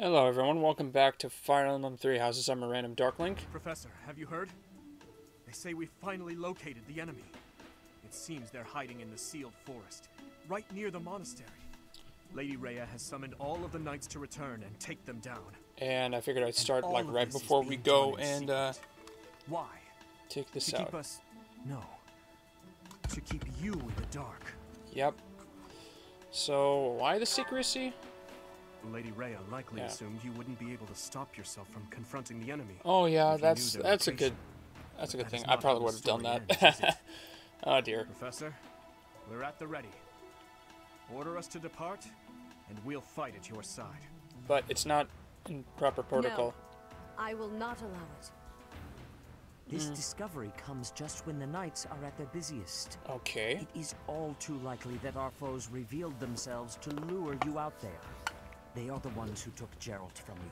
Hello everyone, welcome back to Fire Emblem 3 Houses. I'm a random Darklink. Professor, have you heard? They say we finally located the enemy. It seems they're hiding in the sealed forest, right near the monastery. Lady Rhea has summoned all of the knights to return and take them down. And I figured I'd start like right before we go and why? Take this to out. Keep us... No. To keep you in the dark. Yep. So, why the secrecy? Lady Rhea likely assumed you wouldn't be able to stop yourself from confronting the enemy. Oh yeah, that's a good thing. I probably would have done that. Oh dear. Professor, we're at the ready. Order us to depart, and we'll fight at your side. But it's not in proper protocol. No, I will not allow it. This discovery comes just when the knights are at their busiest. Okay. It is all too likely that our foes revealed themselves to lure you out there. They are the ones who took Geralt from you.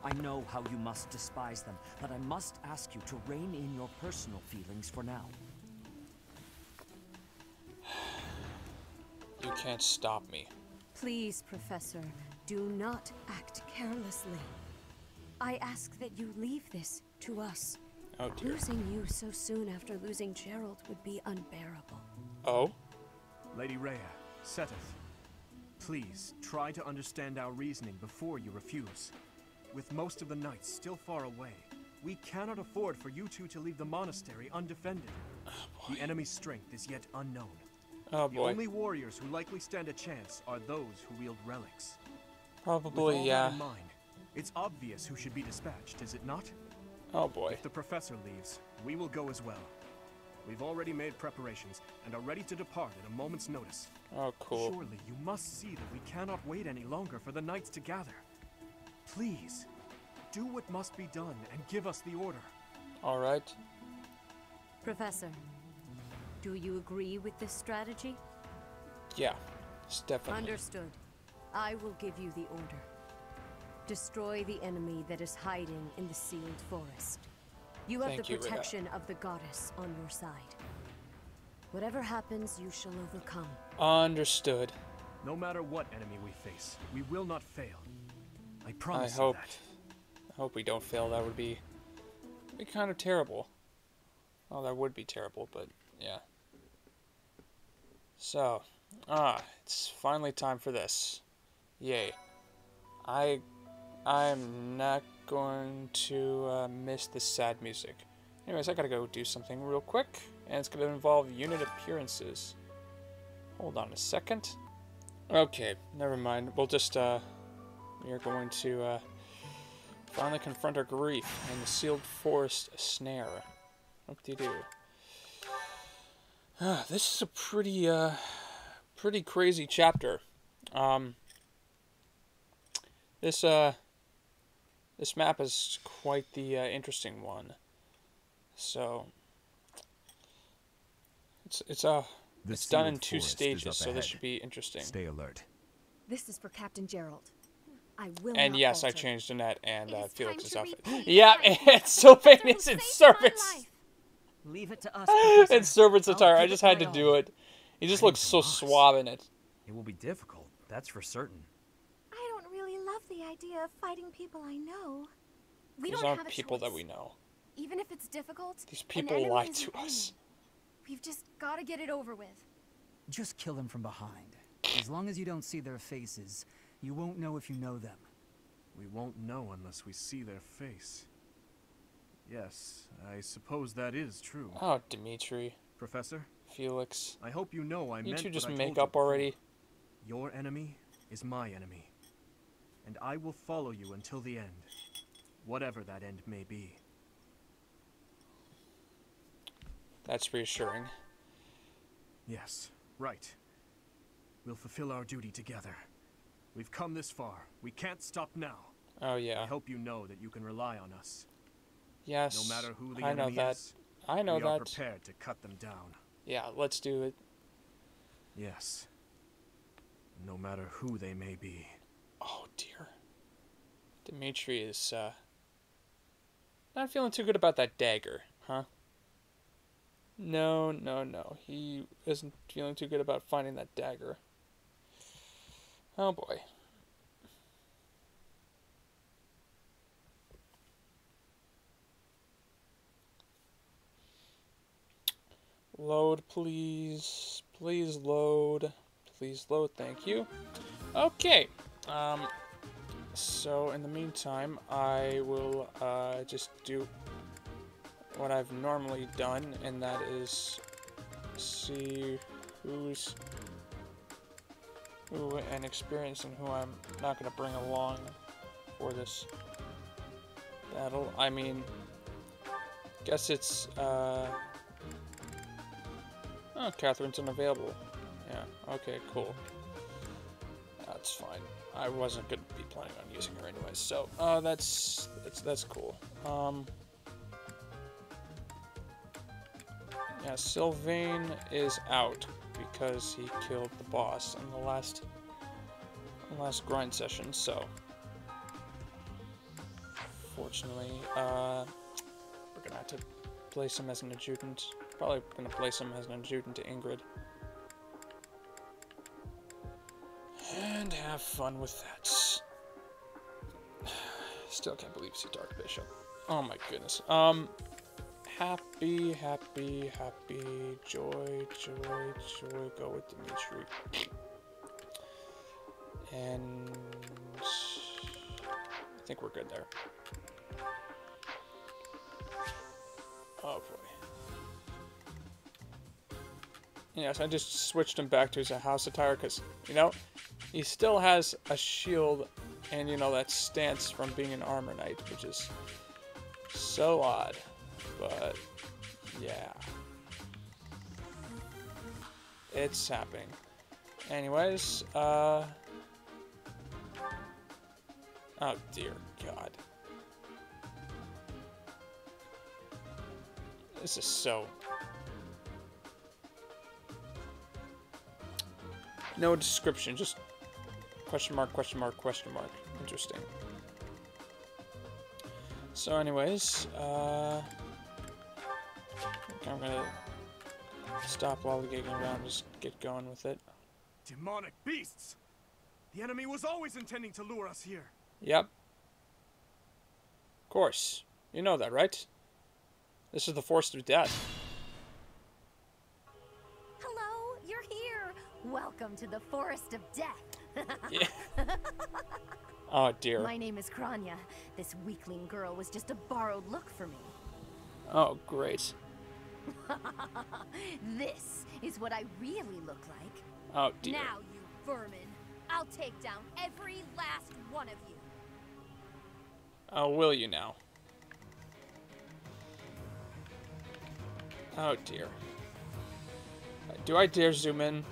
I know how you must despise them, but I must ask you to rein in your personal feelings for now. You can't stop me. Please, Professor, do not act carelessly. I ask that you leave this to us. Oh dear. Losing you so soon after losing Geralt would be unbearable. Oh? Lady Rhea, Seteth, please try to understand our reasoning before you refuse. With most of the knights still far away, we cannot afford for you two to leave the monastery undefended. Oh, the enemy's strength is yet unknown. Oh The boy. only warriors who likely stand a chance are those who wield relics. Probably, With all yeah. that in mind, it's obvious who should be dispatched, is it not? Oh boy. If the professor leaves, we will go as well. We've already made preparations and are ready to depart at a moment's notice. Oh cool. Surely you must see that we cannot wait any longer for the knights to gather. Please, do what must be done and give us the order. Alright. Professor, do you agree with this strategy? Yeah. It's definitely. Understood. I will give you the order. Destroy the enemy that is hiding in the sealed forest. You have Thank the you, Rhea. protection of the goddess on your side. Whatever happens, you shall overcome. Understood. No matter what enemy we face, we will not fail. I promise I you that. hope we don't fail. That would be kind of terrible. Oh, that would be terrible, but yeah. So, it's finally time for this. Yay. I'm not going to miss the sad music. Anyways, I gotta go do something real quick, and it's gonna involve unit appearances. Hold on a second. Okay, never mind. We'll just, we are going to, finally confront our grief in the sealed forest snare. What do you do? This is a pretty crazy chapter. This map is quite the interesting one. So it's done in 2 stages, so this should be interesting. Stay alert. This is for Captain Gerald. I will And not yes, I alter. changed Annette and Felix's outfit. repay Yeah, the it's so Professor famous who in saved my servants. life. Leave it to us, It's Professor. servant's I'll attire. I give just it had my to do all. it. He just looks so suave in it. It will be difficult, that's for certain. I don't really love the idea of fighting people I know. We These don't aren't have a people choice. that we know. Even if it's difficult, These an people enemy lie is to an us. enemy. We've just got to get it over with. Just kill them from behind. As long as you don't see their faces, you won't know if you know them. We won't know unless we see their face. Yes, I suppose that is true. Oh, Dimitri, Professor, Felix. I hope you know I You meant two what just I make told you up already. before. Your enemy is my enemy. And I will follow you until the end. Whatever that end may be. That's reassuring. Yes, right. We'll fulfill our duty together. We've come this far. We can't stop now. Oh I yeah. hope you know that you can rely on us. Yes. No matter who the I know enemy that. is, I know we are that. prepared to cut them down. Yeah, let's do it. Yes. No matter who they may be. Oh dear. Dimitri is not feeling too good about that dagger, huh? No, no, no. He isn't feeling too good about finding that dagger. Oh boy. Load, please. Please load. Please load, thank you. Okay. So in the meantime, I will just do what I've normally done, and that is see who and experience and who I'm not going to bring along for this battle. I mean, guess it's oh, Catherine's unavailable. Yeah, okay, cool. That's fine. I wasn't going to be planning on using her anyway, so that's cool. Yeah, Sylvain is out because he killed the boss in the last grind session. So, fortunately, we're gonna have to place him as an adjutant. Probably gonna place him as an adjutant to Ingrid. And have fun with that. Still can't believe it's a Dark Bishop. Oh my goodness. Happy, happy, happy, joy, joy, joy. Go with Dimitri. And I think we're good there. Oh boy. Yes, I just switched him back to his house attire because, you know, he still has a shield and, you know, that stance from being an armor knight, which is so odd. But, yeah. It's happening. Anyways, oh dear God. This is so... No description, just question mark, question mark, question mark. Interesting. So anyways, I'm gonna stop lollygagging around, just get going with it. Demonic beasts! The enemy was always intending to lure us here. Yep. Of course. You know that, right? This is the Forest of Death. Hello, you're here. Welcome to the Forest of Death. Yeah. Oh dear. My name is Kranya. This weakling girl was just a borrowed look for me. Oh, great. This is what I really look like. Oh dear. Now, you vermin, I'll take down every last one of you. Oh, will you now? Oh dear. Do I dare zoom in?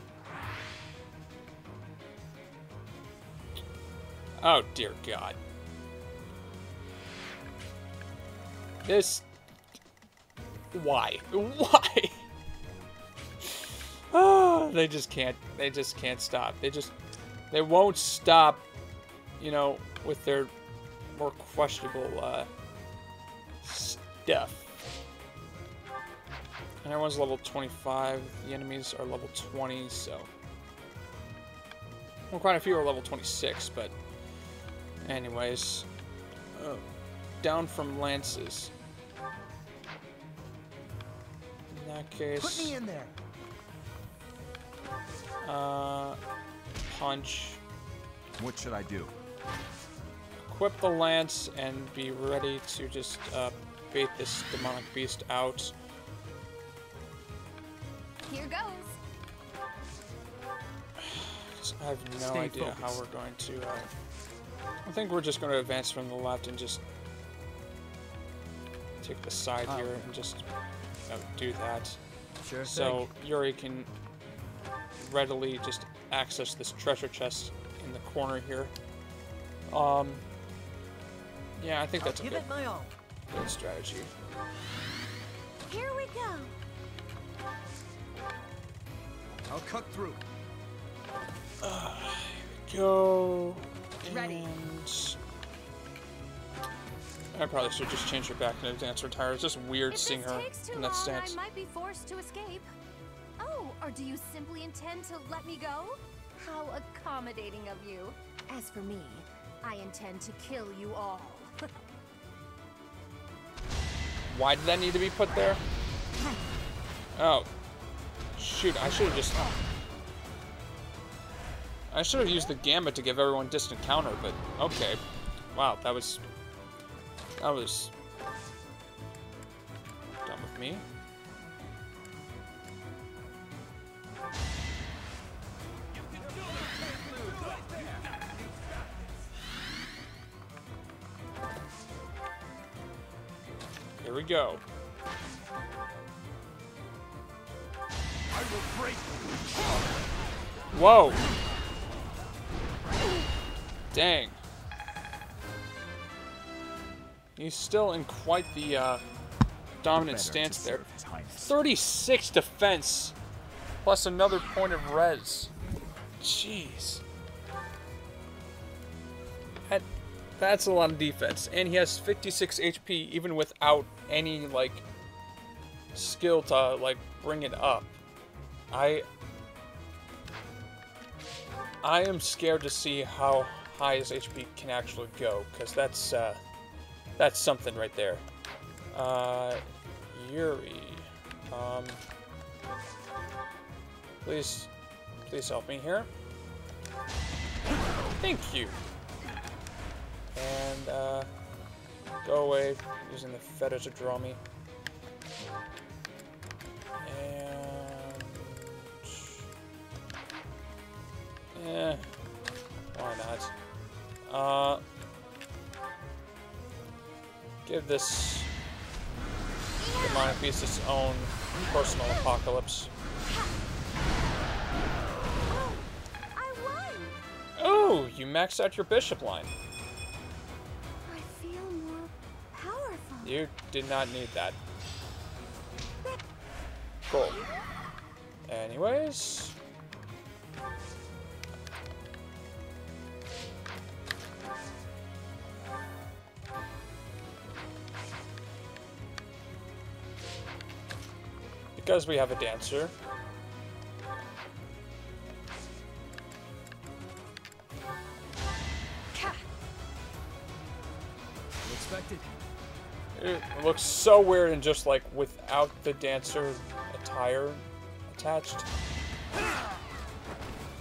Oh dear God. This... Why? Why? Oh, they just can't stop. They won't stop, you know, with their more questionable stuff. And everyone's level 25. The enemies are level 20, so... Well, quite a few are level 26, but... Anyways. Down from lances. In that case... Put me in there. Punch. What should I do? Equip the lance and be ready to just bait this demonic beast out. Here goes. I have no idea how we're going to... I think we're just going to advance from the left and just take the side here and just do that. Sure so Yuri can readily just access this treasure chest in the corner here. Yeah, I think that's a good strategy. Here we go. I'll cut through. Here we go. Ready. And I probably should just change her back in advance retire. It's just weird If seeing this her takes too in that long, stance. I might be forced to escape. Oh, or do you simply intend to let me go? How accommodating of you. As for me, I intend to kill you all. Why did that need to be put there? Oh, Shoot, I should have just... I should have used the Gambit to give everyone distant counter, but okay. Wow, that was dumb of me. Here we go. I will break. Whoa. Dang. He's still in quite the dominant stance there. 36 defense plus another point of res. Jeez. That's a lot of defense. And he has 56 HP even without any, like, skill to, like, bring it up. I am scared to see how high his HP can actually go, because that's something right there. Yuri. Please help me here. Thank you. And, go away, using the feather to draw me. And... eh, why not? Give this demonic beast its own personal apocalypse. I won! Oh, you maxed out your bishop line. I feel more powerful. You did not need that. Cool. Anyways. Because we have a dancer. Expected. It looks so weird and just like without the dancer attire attached.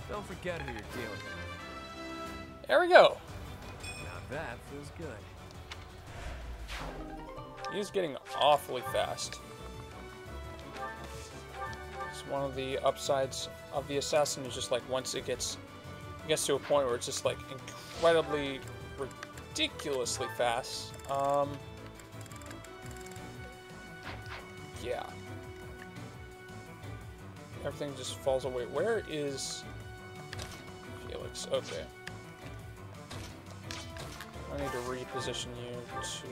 Don't forget who you're dealing with. There we go. Now that feels good. He's getting awfully fast. It's one of the upsides of the assassin is just like once it gets to a point where it's just like incredibly ridiculously fast. Yeah. Everything just falls away. Where is Felix? Okay. I need to reposition you to...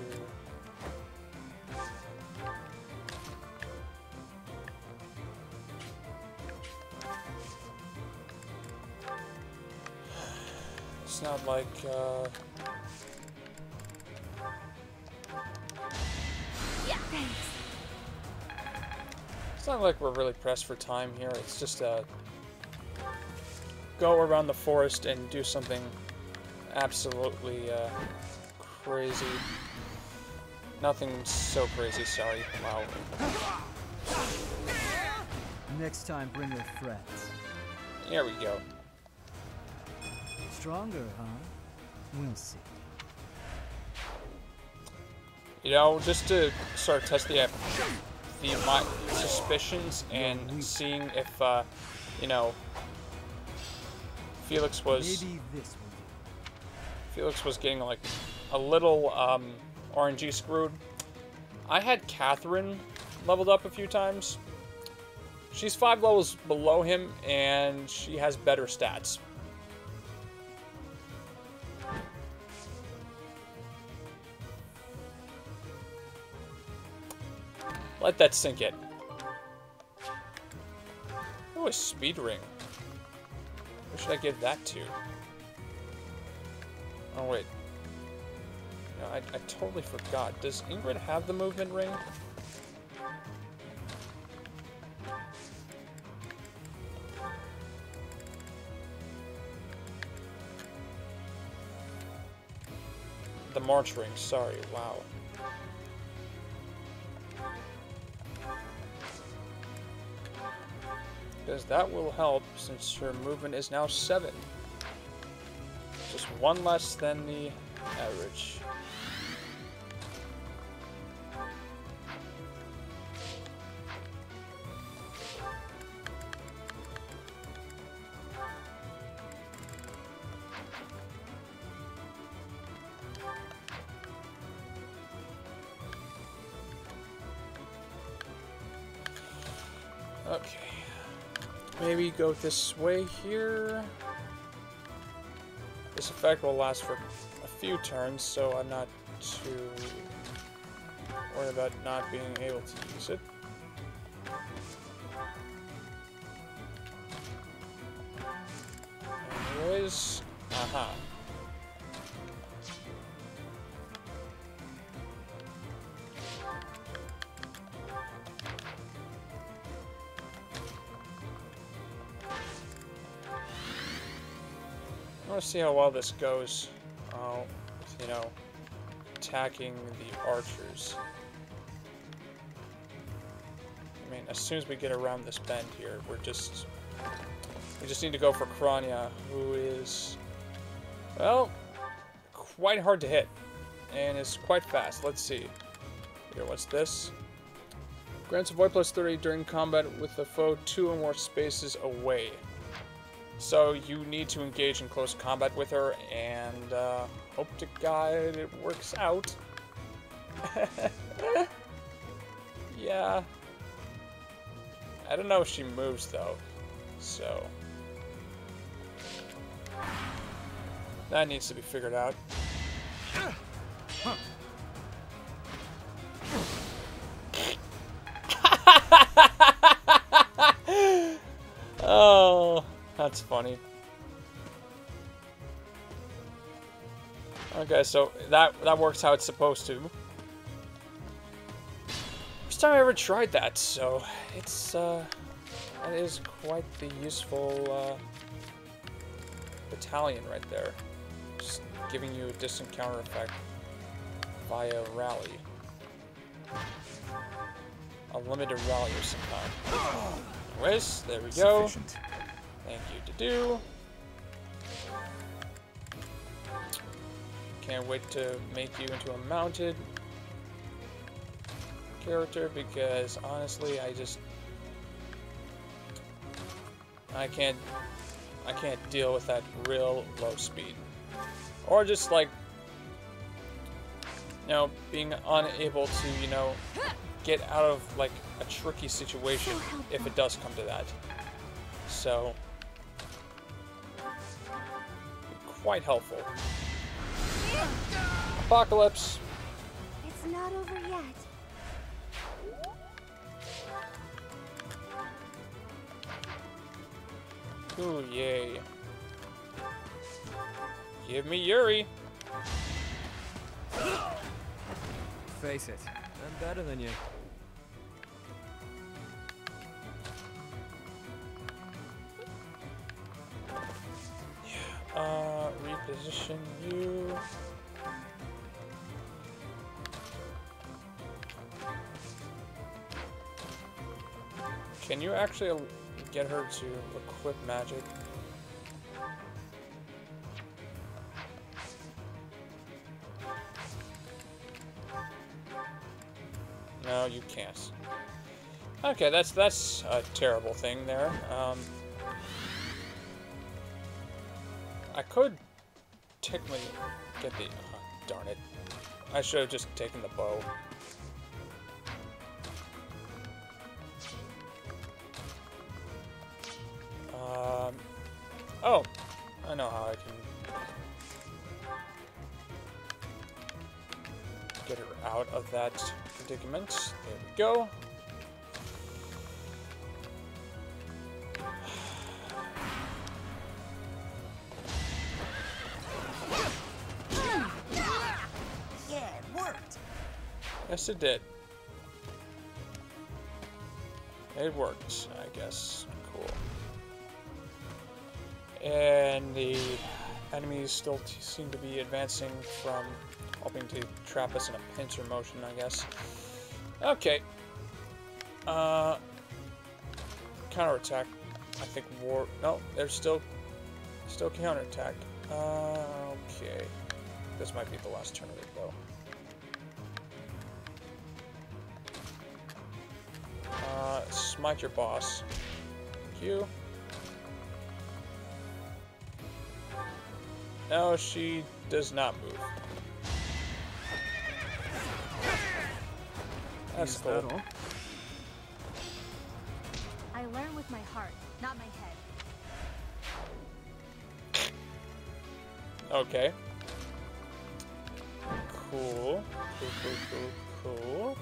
It's not like, Yeah, thanks. It's not like we're really pressed for time here. It's just go around the forest and do something absolutely crazy. Nothing so crazy, sorry. Wow. Next time, bring your friends. There we go. Stronger, huh? We'll see. You know, just to sort of test my suspicions and seeing if, you know, Felix was Maybe this will do. Felix was getting like a little RNG screwed. I had Catherine leveled up a few times. She's 5 levels below him and she has better stats. Let that sink in. Oh, a speed ring. Who should I give that to? Oh, wait. No, I totally forgot. Does Ingrid have the movement ring? The March ring, sorry, wow. because that will help since her movement is now 7. Just 1 less than the average. Okay, maybe go this way here. This effect will last for a few turns, so I'm not too worried about not being able to use it. Anyways, aha. I want to see how well this goes, with, you know, attacking the archers. I mean, as soon as we get around this bend here, we just need to go for Krania, who is, well, quite hard to hit, and is quite fast. Let's see. Here, what's this? Grants avoid +30 during combat with the foe 2 or more spaces away. So you need to engage in close combat with her, and hope to God it works out. Yeah. I don't know if she moves though, so that needs to be figured out. Oh, that's funny. Okay, so that works how it's supposed to. First time I ever tried that, so it's that is quite the useful battalion right there. Just giving you a distant counter effect via rally. A limited rally of some kind. Anyways, there we go. Sufficient. Thank you to do. Can't wait to make you into a mounted character because honestly, I can't deal with that real low speed, or just like, you know, being unable to, you know, get out of like a tricky situation if it does come to that. So quite helpful. Apocalypse. It's not over yet. Ooh, yay. Give me Yuri. Face it, I'm better than you. Reposition you. Can you actually get her to equip magic? No, you can't. Okay, that's a terrible thing there. I could technically get the... darn it. I should have just taken the bow. Oh, I know how I can get her out of that predicament. There we go. Yes, it did. It worked, I guess. Cool. And the enemies still seem to be advancing from hoping to trap us in a pincer motion, I guess. Okay. Counterattack. I think war. No, they're still counterattack. Okay. This might be the last turn of it, though. Smite your boss. Thank you. No, she does not move. That's cool. That all? I learn with my heart, not my head. Okay. Cool. Cool.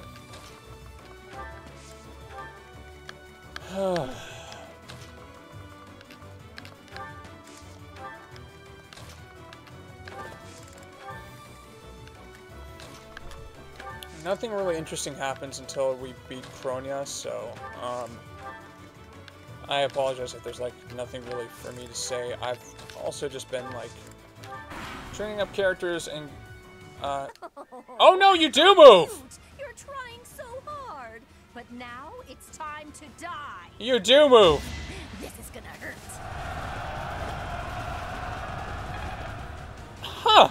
Nothing really interesting happens until we beat Kronia, so I apologize if there's like nothing really for me to say. I've also just been like training up characters and oh no, you do move! Shoot, you're trying so hard, but now it's time to die. You do move! This is gonna hurt. Huh!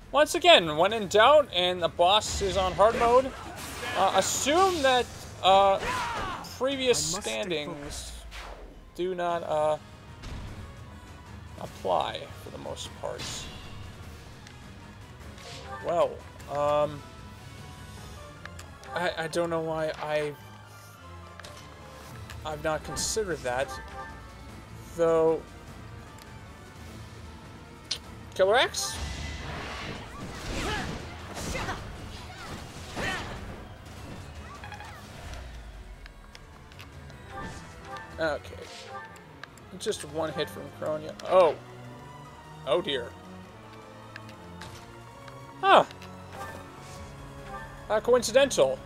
Once again, when in doubt and the boss is on hard mode, assume that previous standings do not apply for the most parts. Well, I don't know why I've not considered that, though. Killer X? Okay. Just one hit from Kronia. Oh. Oh dear. Huh. Coincidental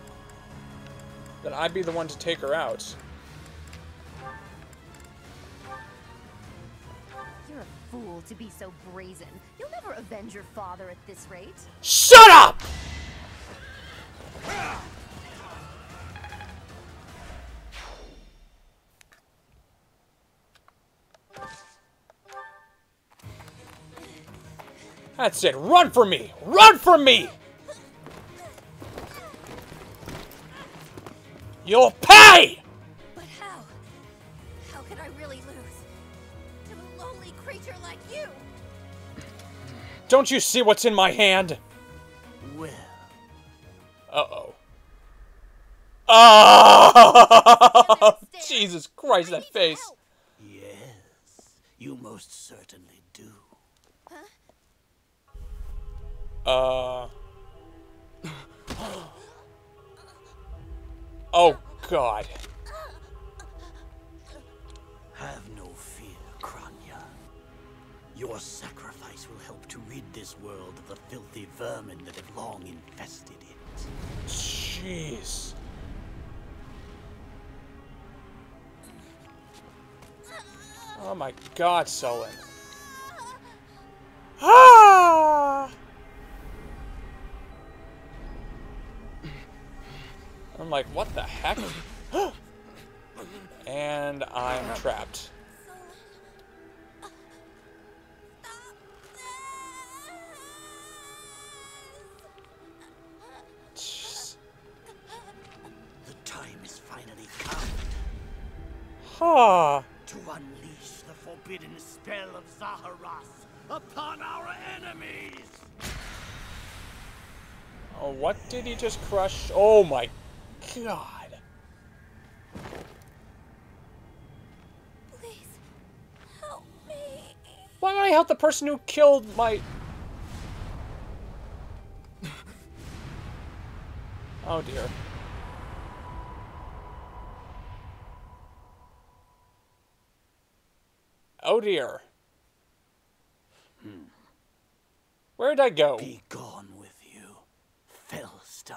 that I'd be the one to take her out. You're a fool to be so brazen. You'll never avenge your father at this rate. Shut up! That's it. Run for me! Run for me! You'll pay! But how? How could I really lose? To a lowly creature like you? Don't you see what's in my hand? Well, Uh-oh. Oh! Jesus Christ, that face. yes, you most certainly do. Oh, God. Have no fear, Kronia. Your sacrifice will help to rid this world of the filthy vermin that have long infested it. Jeez. Oh my God, Sullen. Ah! I'm like, what the heck? And I'm trapped. Jeez. The time is finally come Ah. to unleash the forbidden spell of Zaharas upon our enemies! Oh, what did he just crush? Oh my God. Please, help me. Why would I help the person who killed my... Oh dear. Oh dear. Where'd I go? Be gone with you, Fellstar.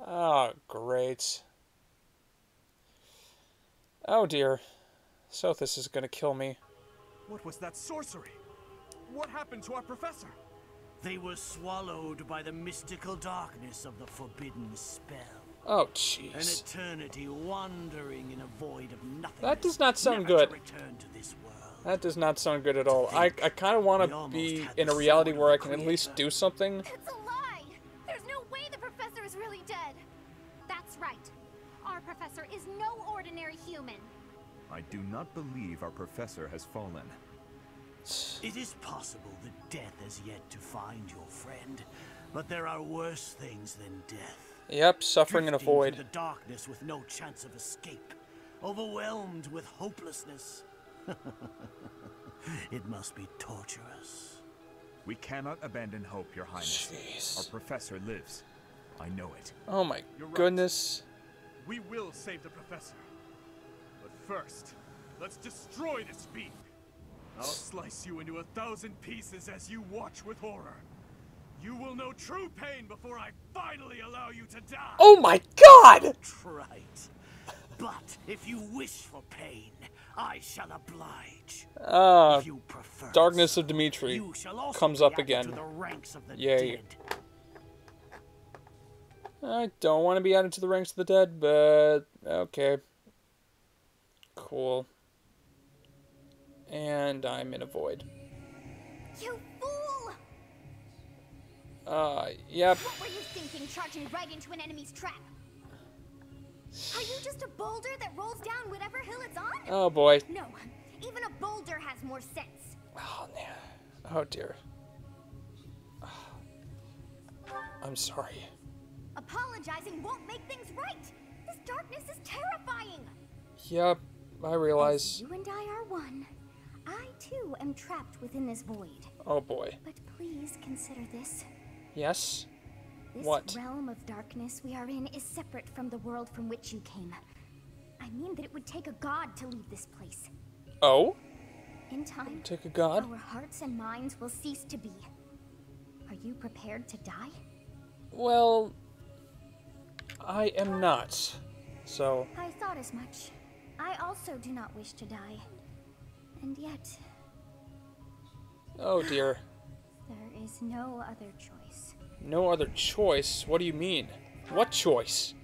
Oh, great. Oh dear. Sothis is gonna kill me. What was that sorcery? What happened to our professor? They were swallowed by the mystical darkness of the forbidden spell. Oh, An jeez. eternity wandering in a void of nothing. That does not sound never good. to return to this world. That does not sound good at all. I kind of want to be in a reality where I can at least do something. It's a lie! There's no way the professor is really dead! That's right. Our professor is no ordinary human. I do not believe our professor has fallen. It is possible that death has yet to find your friend, but there are worse things than death. Yep, suffering in a Drifting void. through the darkness with no chance of escape, overwhelmed with hopelessness. It must be torturous. We cannot abandon hope, Your Highness. Jeez. Our professor lives. I know it. Oh my You're right. goodness. We will save the professor. But first, let's destroy this being. I'll slice you into 1,000 pieces as you watch with horror. You will know true pain before I finally allow you to die. Oh my god! Right. But if you wish for pain, I shall oblige. If you prefer Darkness so, of Dimitri you shall also comes be up added again. to the ranks of the Yay. dead. I don't want to be added to the ranks of the dead, but okay. Cool. And I'm in a void. You fool! Yep. What were you thinking, charging right into an enemy's trap? Are you just a boulder that rolls down whatever hill it's on? Oh boy. No, even a boulder has more sense. Oh man. Oh dear. I'm sorry. Apologizing won't make things right. This darkness is terrifying. Yep, I realize. As you and I are one, I too am trapped within this void. Oh boy. But please consider this. Yes? This What? realm of darkness we are in is separate from the world from which you came. I mean that it would take a god to leave this place. Oh? In time, Take a god? our hearts and minds will cease to be. Are you prepared to die? Well, I am not. So, I thought as much. I also do not wish to die. And yet, oh dear. there is no other choice. No other choice? What do you mean? What choice?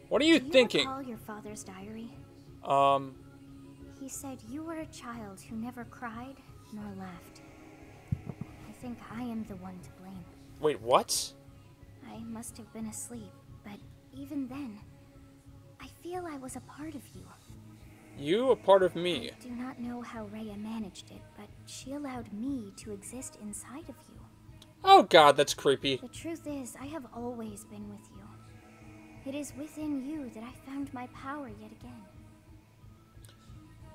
What are you Do you thinking? recall your father's diary? He said you were a child who never cried nor laughed. I think I am the one to blame. Wait, what? I must have been asleep, but even then, I feel I was a part of you. You a part of me. I do not know how Rhea managed it, but she allowed me to exist inside of you. Oh god, that's creepy. The truth is, I have always been with you. It is within you that I found my power yet again.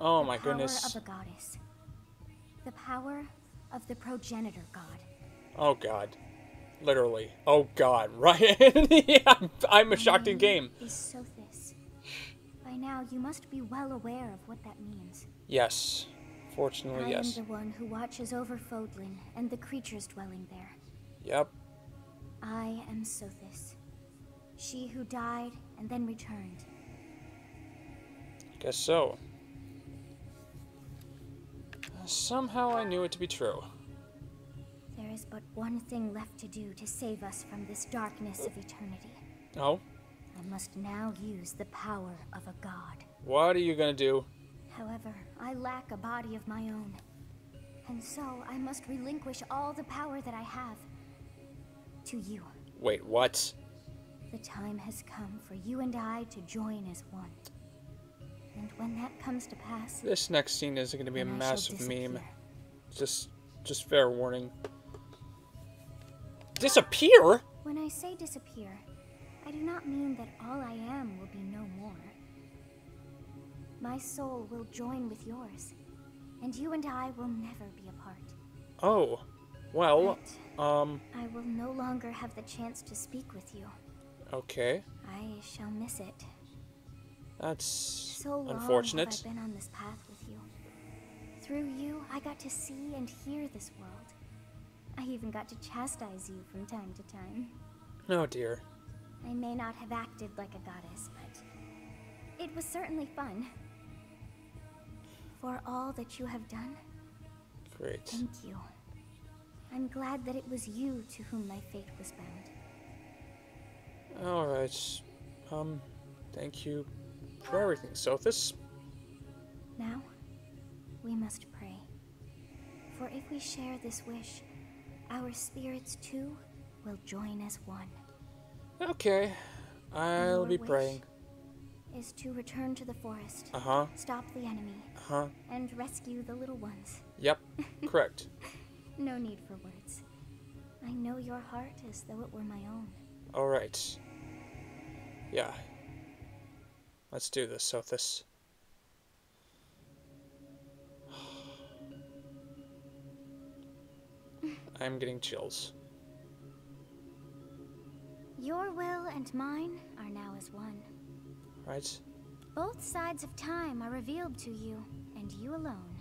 Oh my goodness. The power of a goddess. The power of the progenitor god. Oh god. Literally. Oh god, right? Yeah, I'm a shocked in game. Is Sothis. By now, you must be well aware of what that means. Yes. Fortunately, I yes. am the one who watches over Fodlan and the creatures dwelling there. Yep. I am Sothis. She who died and then returned. Guess so. Somehow I knew it to be true. There is but one thing left to do to save us from this darkness of eternity. Oh? I must now use the power of a god. What are you gonna do? However, I lack a body of my own. And so I must relinquish all the power that I have to you. Wait, what? The time has come for you and I to join as one. And when that comes to pass, This next scene is gonna be a then I shall massive meme. disappear. Just fair warning. Disappear? When I say disappear, I do not mean that all I am will be no more. My soul will join with yours, and you and I will never be apart. Oh. Well, I will no longer have the chance to speak with you. okay. I shall miss it. That's So long unfortunate. have I been on this path with you. Through you, I got to see and hear this world. I even got to chastise you from time to time. Oh dear. I may not have acted like a goddess, but it was certainly fun. For all that you have done, Great. thank you. I'm glad that it was you to whom my fate was bound. Alright. Thank you for everything, Sothis. Now, we must pray. For if we share this wish, our spirits too will join as one. Okay, I'll be praying. Is to return to the forest. Stop the enemy. And rescue the little ones. Yep, correct. No need for words. I know your heart as though it were my own. Alright. Yeah. Let's do this, Sothis. I'm getting chills. Your will and mine are now as one. Right? Both sides of time are revealed to you, and you alone.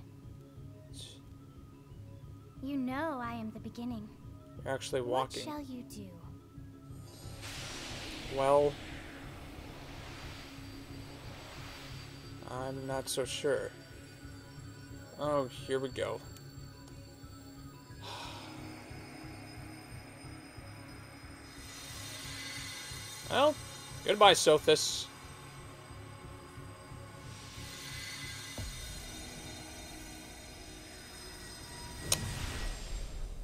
You know I am the beginning. You're actually walking. What shall you do? Well, I'm not so sure. Oh, here we go. Well, goodbye, Sothis.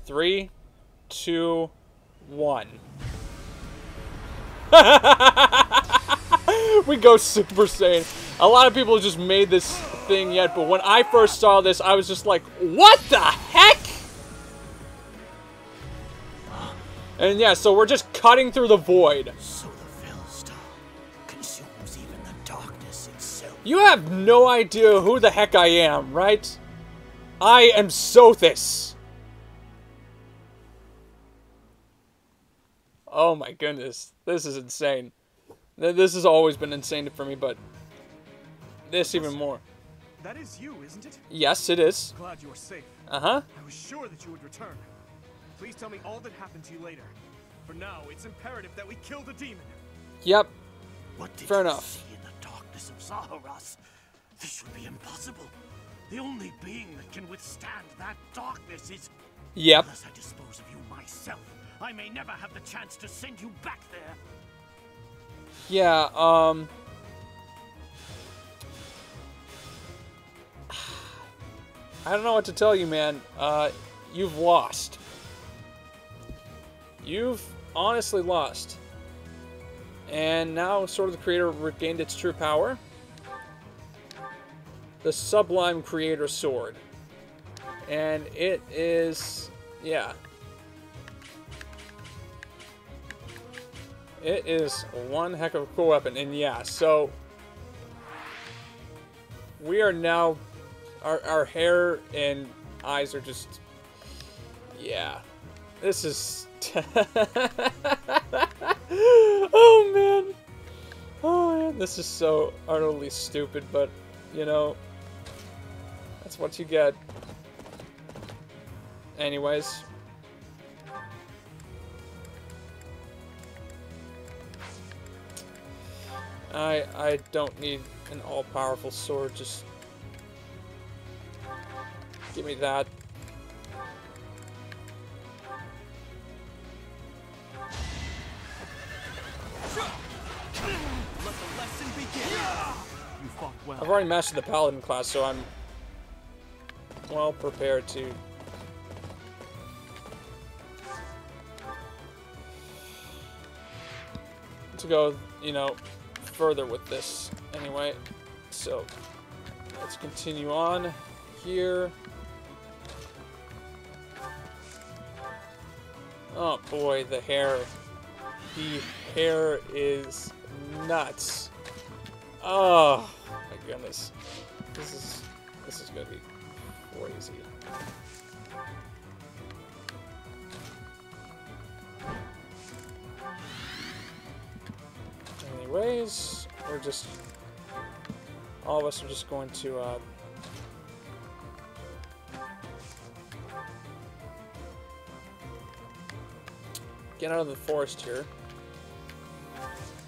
Three, 2, 1. We go Super Saiyan. A lot of people just made this thing yet, but when I first saw this, I was just like, what the heck? And yeah, so we're just cutting through the void. So the Philistine consumes even the darkness itself. You have no idea who the heck I am, right? I am Sothis. Oh my goodness. This is insane. This has always been insane for me, but this even more. That is you, isn't it? Yes, it is. Glad you are safe. Uh-huh. I was sure that you would return. Please tell me all that happened to you later. For now, it's imperative that we kill the demon. Yep. What did Fair you enough. see in the darkness of Zaharas? This would be impossible. The only being that can withstand that darkness is... Yep. Unless I dispose of you myself, I may never have the chance to send you back there. Yeah, I don't know what to tell you, man. You've lost. You've honestly lost. And now, sort of, the creator regained its true power. The Sublime Creator Sword. And it is... yeah. It is one heck of a cool weapon. And yeah, so... we are now... Our hair and eyes are just... yeah. This is... oh, man. Oh, man. This is so utterly stupid, but, you know... that's what you get. Anyways... I don't need an all-powerful sword, just give me that. Let the lesson begin. You fought well. I've already mastered the Paladin class, so I'm well prepared to go, you know, further with this anyway. So let's continue on here. Oh boy, the hair. The hair is nuts. Oh my goodness. This is gonna be crazy. Anyways, we're just... all of us are just going to, get out of the forest here.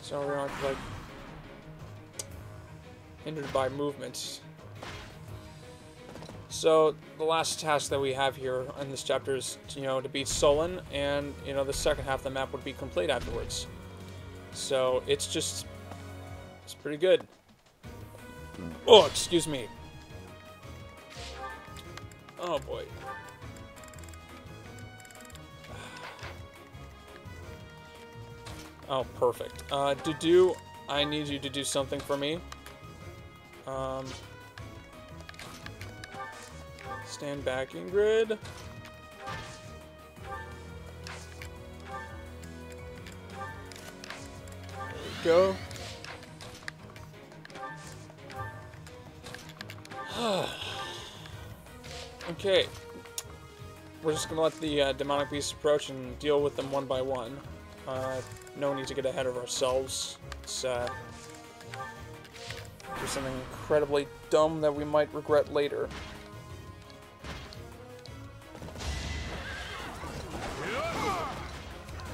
So we're not, like, hindered by movements. So, the last task that we have here in this chapter is, you know, to beat Solon, and, you know, the second half of the map would be complete afterwards. So, it's just It's pretty good. Oh, excuse me. Oh boy. Oh, perfect. Dudu, I need you to do something for me. Stand back, Ingrid. There we go. Okay. We're just gonna let the demonic beasts approach and deal with them one by one. No need to get ahead of ourselves. It's do something incredibly dumb that we might regret later.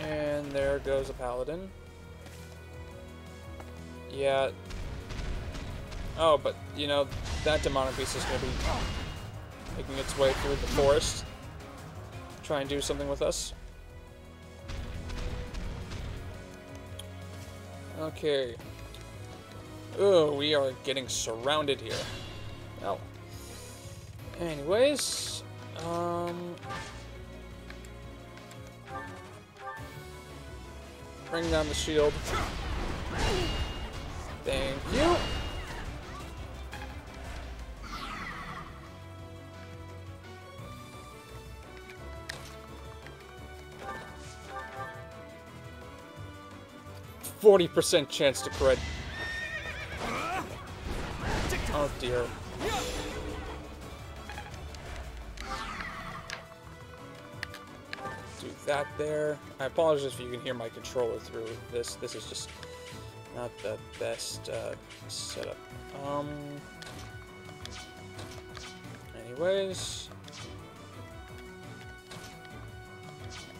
And there goes a paladin. Yeah. Oh, but you know, that demonic beast is gonna be making its way through the forest. Try and do something with us. Okay. Oh, we are getting surrounded here. Oh. Anyways, bring down the shield. Thank you. %40 chance to crit. Oh dear. Do that there. I apologize if you can hear my controller through this. This is just not the best setup. Anyways,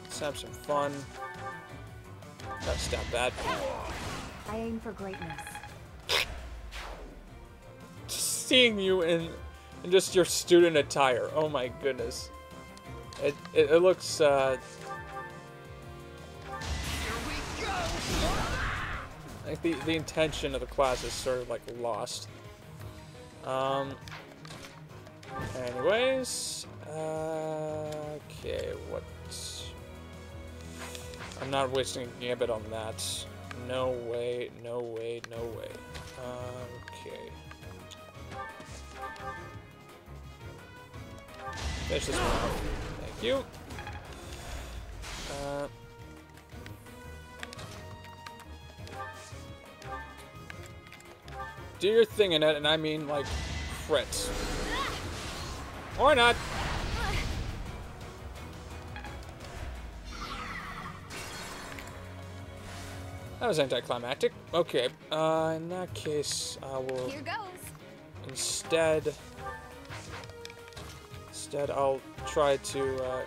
let's have some fun. Gotta stop that. I aim for greatness. Seeing you in just your student attire. Oh my goodness. It looks like the intention of the class is sort of like lost. Anyways, okay, what? I'm not wasting a gambit on that. No way, no way, no way. Okay. Finish this one off. Thank you. Do your thing in it, and I mean, like, crits. Or not. That was anticlimactic. Okay, in that case, I will... Here goes. Instead, I'll try to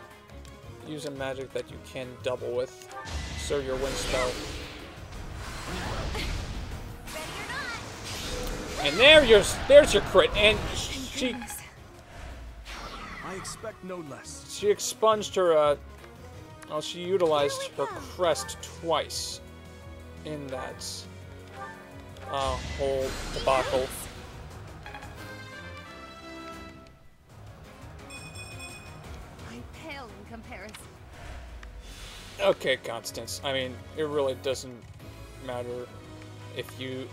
use a magic that you can double with. So your wind spell. And there's your crit. And she... I expect no less. She expunged her, well, she utilized her crest twice in that whole debacle. I'm pale in comparison. Okay, Constance. I mean, it really doesn't matter if you...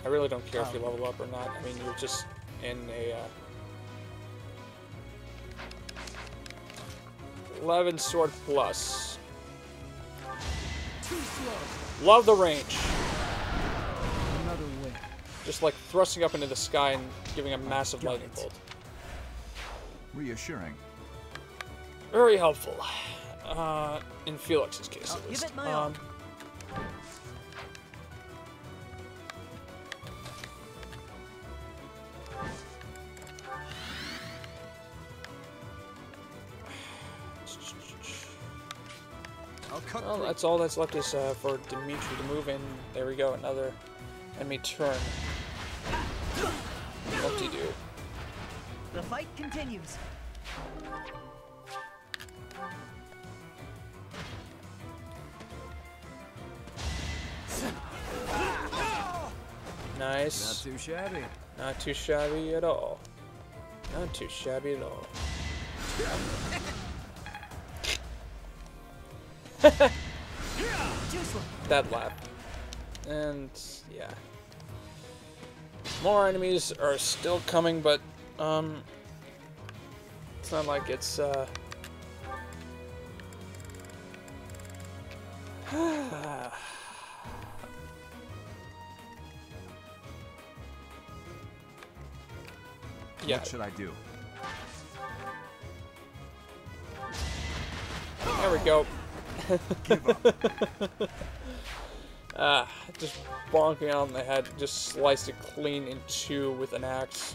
I really don't care if you level up or not. I mean, you're just in a... 11 sword plus. Too slow. Love the range. Another way. Just like thrusting up into the sky and giving a massive lightning bolt. Reassuring. Very helpful. In Felix's case, at least. Give it my all. Well, that's all that's left is for Dimitri to move in. There we go, another enemy turn. Whoop-de-doo. The fight continues. Nice. Not too shabby. Not too shabby at all. Not too shabby at all. That laugh. And yeah. More enemies are still coming, but it's not like it's yeah. What should I do? There we go. Give up. Just bonking on the head, just sliced it clean in two with an axe.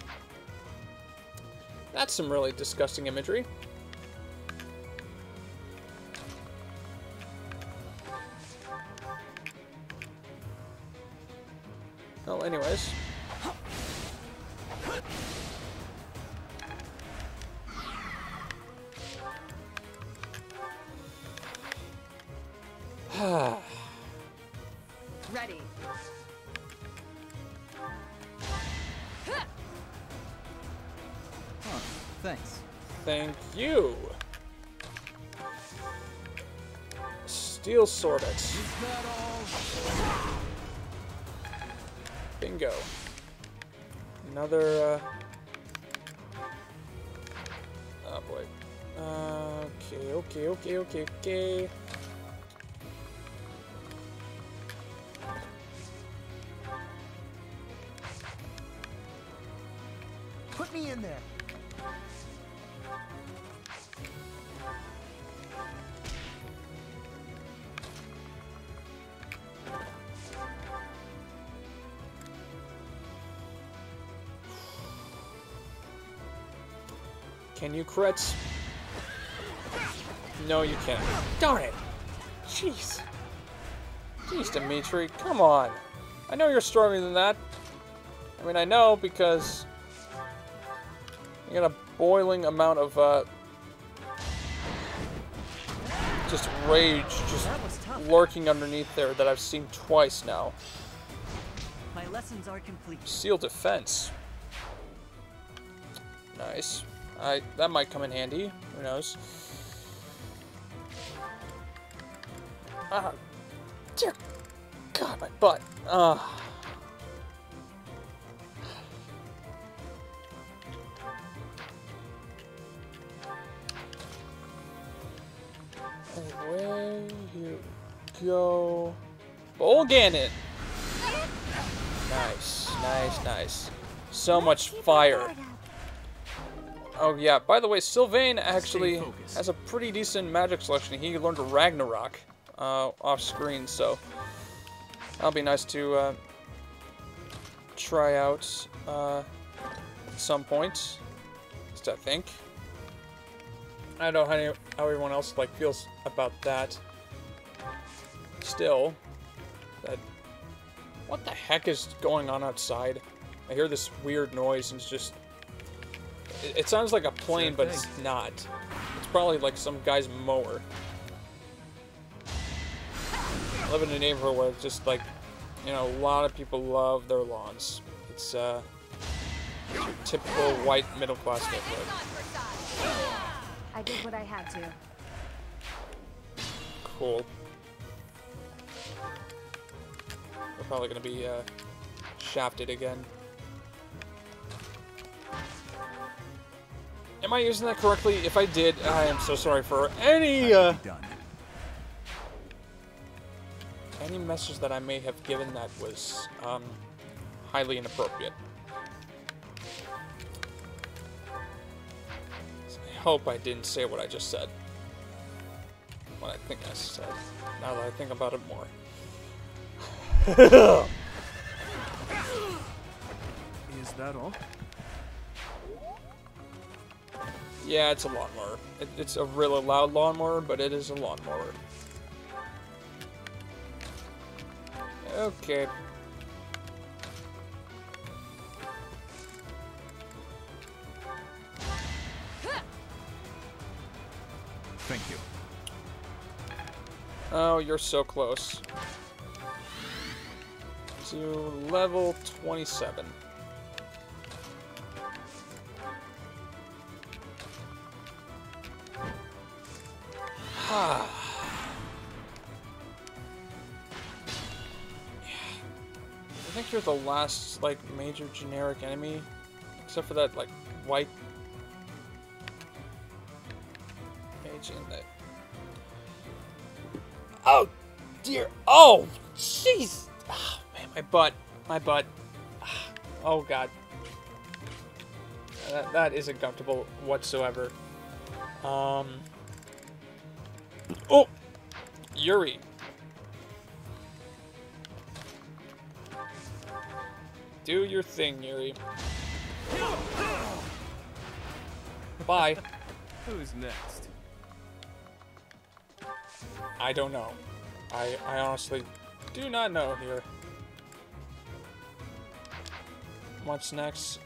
That's some really disgusting imagery. Well, anyways. Ready. Huh, thanks. Thank you. Steel sword it. Bingo. Another, oh boy. Okay. Put me in there. Can you crit? No, you can't. Darn it! Jeez. Jeez, Dimitri, come on. I know you're stronger than that. I mean, I know because you got a boiling amount of just rage just lurking underneath there that I've seen twice now. My lessons are complete. Seal defense. Nice. That might come in handy. Who knows? Ah, dear God, my butt. Anyway, here we go. Bowl Ganon. Nice. So much fire. Oh yeah, by the way, Sylvain actually has a pretty decent magic selection. He learned Ragnarok off screen, so that'll be nice to try out at some point. At least I think. I don't know how everyone else feels about that. Still, what the heck is going on outside? I hear this weird noise and it's just. It sounds like a plane, but it's not. It's probably like some guy's mower. I live in a neighborhood where it's just like, you know, a lot of people love their lawns. It's your typical white middle-class neighborhood. I did what I had to. Cool. We're probably gonna be shafted again. Am I using that correctly? If I did, I am so sorry for any message that I may have given that was highly inappropriate. So I hope I didn't say what I just said. What I think I said. Now that I think about it more. Is that all? Yeah, it's a lawnmower. It's a really loud lawnmower, but it is a lawnmower. Okay. Thank you. Oh, you're so close. to level 27. I think you're the last, like, major generic enemy, except for that, like, white mage in that. Oh, dear. Oh, jeez. Oh, man, my butt. My butt. Oh, God. That isn't comfortable whatsoever. Oh, Yuri. Do your thing, Yuri. Bye. Who's next? I don't know. I honestly do not know here. What's next?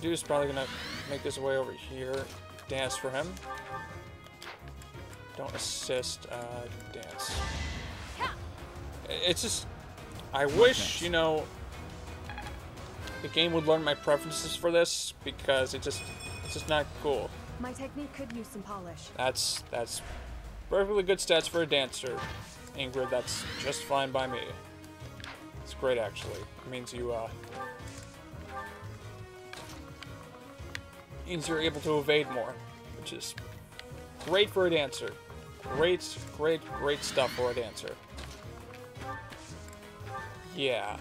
Dude's probably gonna make his way over here. Dance for him. Don't assist, dance. It's just, I wish, you know, the game would learn my preferences for this, because it's just not cool. My technique could use some polish. That's perfectly good stats for a dancer, Ingrid. That's just fine by me. It's great, actually. It means you're able to evade more, which is great for a dancer. Great stuff for a dancer. Yeah.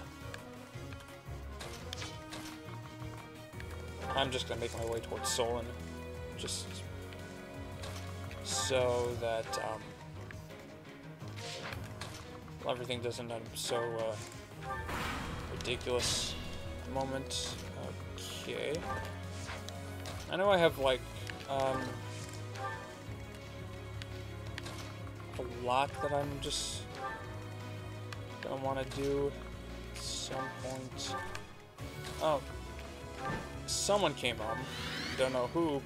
I'm just gonna make my way towards Solon, just so that everything doesn't end up so ridiculous at the moment. Okay. I know I have like a lot that I'm just gonna want to do at some point. Oh, someone came home. Don't know who.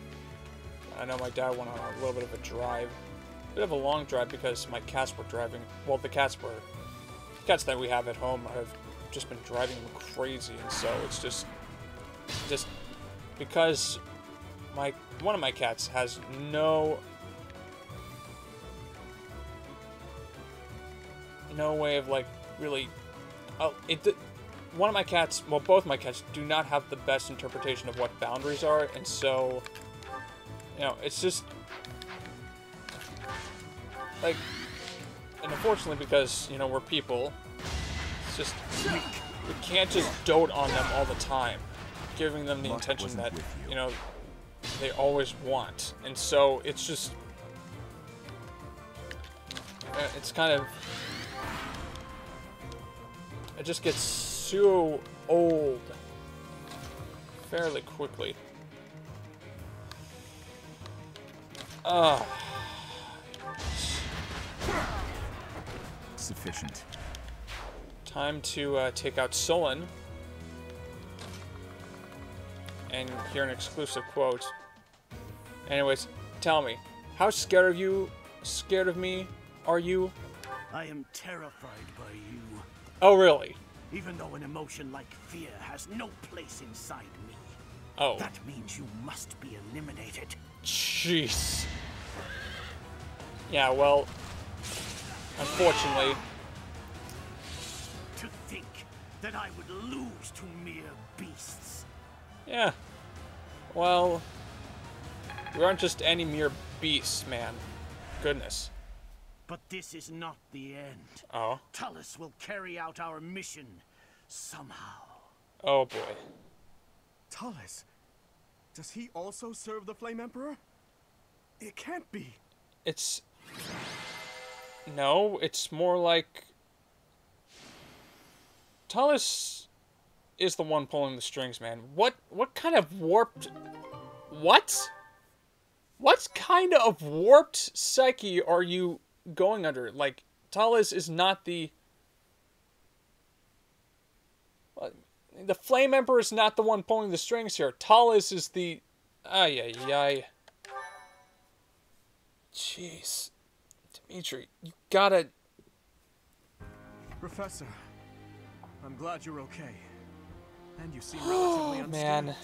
I know my dad went on a little bit of a drive. A bit of a long drive because my cats were driving. Well, the cats that we have at home have just been driving them crazy, and so it's just because one of my cats has no way of like really. One of my cats, well, both my cats do not have the best interpretation of what boundaries are, and so, you know, it's just like, and unfortunately, because, you know, we're people, it's just, we can't just dote on them all the time, giving them the attention that, you know, they always want. And so it's just, it's kind of, it just gets so old fairly quickly. Sufficient. Time to take out Solon and hear an exclusive quote. Anyways, tell me, how scared of me are you? I am terrified by you. Oh, really? Even though an emotion like fear has no place inside me. Oh. That means you must be eliminated. Jeez. Yeah, well, unfortunately. To think that I would lose to mere beasts. Yeah. Well, we aren't just any mere beasts, man. Goodness. But this is not the end. Oh. Tullus will carry out our mission somehow. Oh boy. Tullus? Does he also serve the Flame Emperor? It can't be. No, it's more like Tullus is the one pulling the strings, man. What kind of warped... What kind of warped psyche are you going under? Like, Tullus is not the Flame Emperor is not the one pulling the strings here. Tullus is the... Ay. Jeez. Dimitri, you gotta... Professor, I'm glad you're okay. And you seem relatively unstable. Man.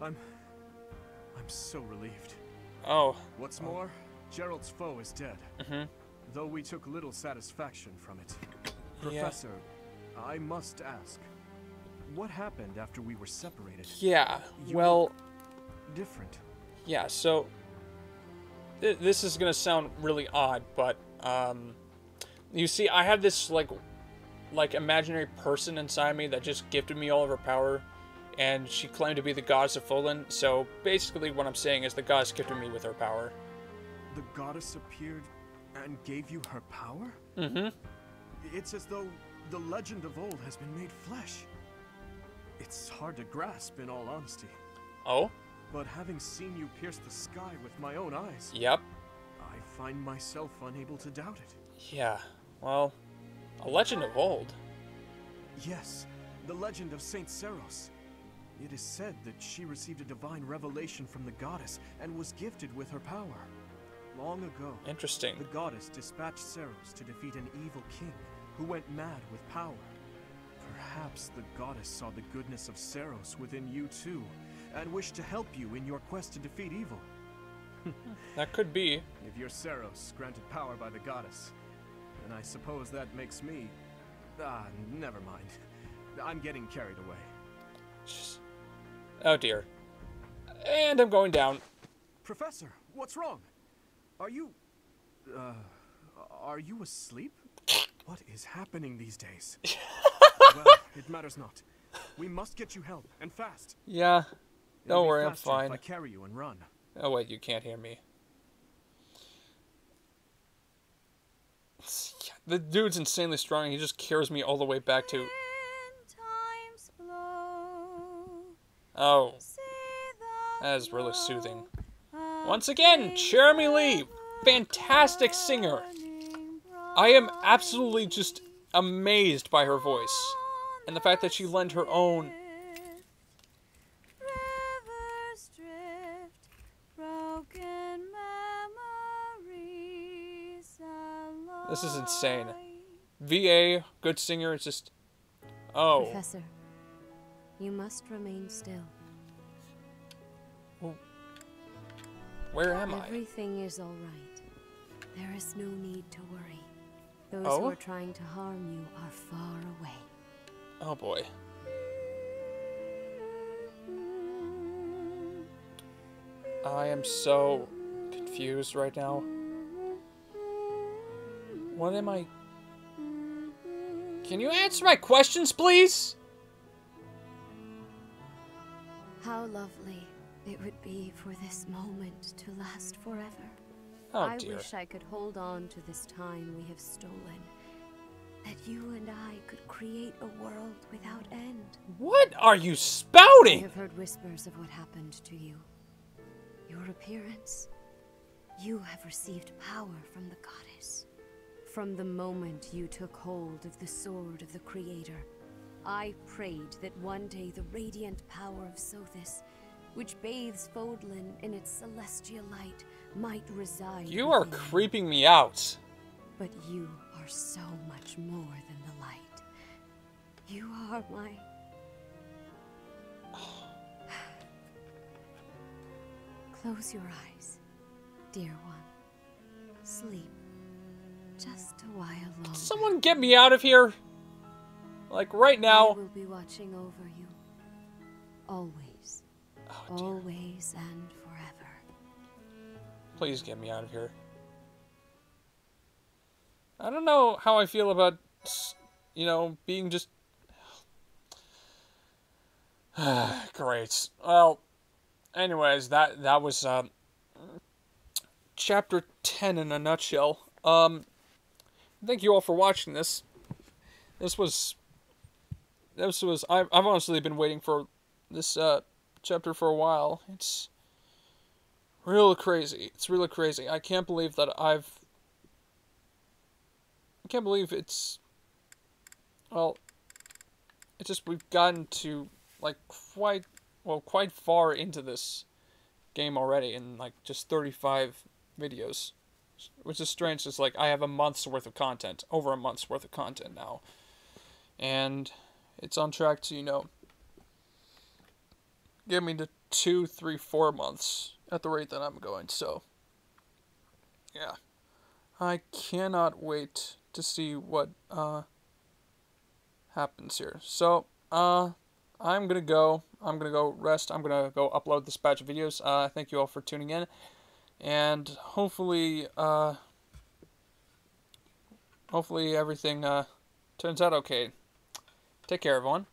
I'm so relieved. Oh. What's more, Gerald's foe is dead. Though we took little satisfaction from it. Professor, I must ask, what happened after we were separated? Yeah, You well... look different. Yeah, so... This is gonna sound really odd, but, you see, I have this, like imaginary person inside me that just gifted me all of her power, and she claimed to be the goddess of Fulin, so basically what I'm saying is the goddess gifted me with her power. The goddess appeared and gave you her power? It's as though the legend of old has been made flesh. It's hard to grasp, in all honesty. Oh? But having seen you pierce the sky with my own eyes... Yep. I find myself unable to doubt it. Yeah, well, a legend of old. Yes, the legend of Saint Seros. It is said that she received a divine revelation from the goddess and was gifted with her power. Long ago, Interesting. the goddess dispatched Seros to defeat an evil king who went mad with power. Perhaps the goddess saw the goodness of Seros within you too, and wished to help you in your quest to defeat evil. That could be. If you're Seros, granted power by the goddess, then I suppose that makes me... never mind. I'm getting carried away. Oh dear. And I'm going down. Professor, what's wrong? Are you asleep? What is happening these days? Well, it matters not. We must get you help, and fast. Yeah. It'll Don't be worry, I'm faster fine. If I carry you and run. Oh wait, you can't hear me. The dude's insanely strong. He just carries me all the way back to... Oh. That is really soothing. Once again, Jeremy Lee. Fantastic singer. I am absolutely just amazed by her voice. And the fact that she lent her own... This is insane. VA, good singer, it's just... Oh. Professor, you must remain still. Where am I? Everything is all right. There is no need to worry. Those Oh? who are trying to harm you are far away. Oh boy. I am so confused right now. What am I... Can you answer my questions, please? How lovely it would be for this moment to last forever. Oh, I dear. wish I could hold on to this time we have stolen. That you and I could create a world without end. What are you I spouting? have heard whispers of what happened to you. Your appearance. You have received power from the goddess. From the moment you took hold of the sword of the Creator, I prayed that one day the radiant power of Sothis, which bathes Fodlan in its celestial light, might reside. You are within you. creeping me out. But you are so much more than the light. You are my... Close your eyes, dear one. Sleep. Just a while longer. Someone get me out of here. Like right I now. will be watching over you. Always. Oh, dear. Always and forever. Please get me out of here. I don't know how I feel about, you know, being just... Great. Well, anyways, that was chapter 10 in a nutshell. Thank you all for watching this. This was I've honestly been waiting for this chapter for a while. It's real crazy. It's really crazy. I can't believe that I can't believe it's... Well, it's just we've gotten to, like, quite far into this game already in, like, just 35 videos. Which is strange. It's like I have a month's worth of content. Over a month's worth of content now. And it's on track to, get me to 2, 3, 4 months at the rate that I'm going. So, yeah. I cannot wait to see what happens here. So, I'm gonna go rest. I'm gonna go upload this batch of videos. Thank you all for tuning in, and hopefully everything turns out okay. Take care, everyone.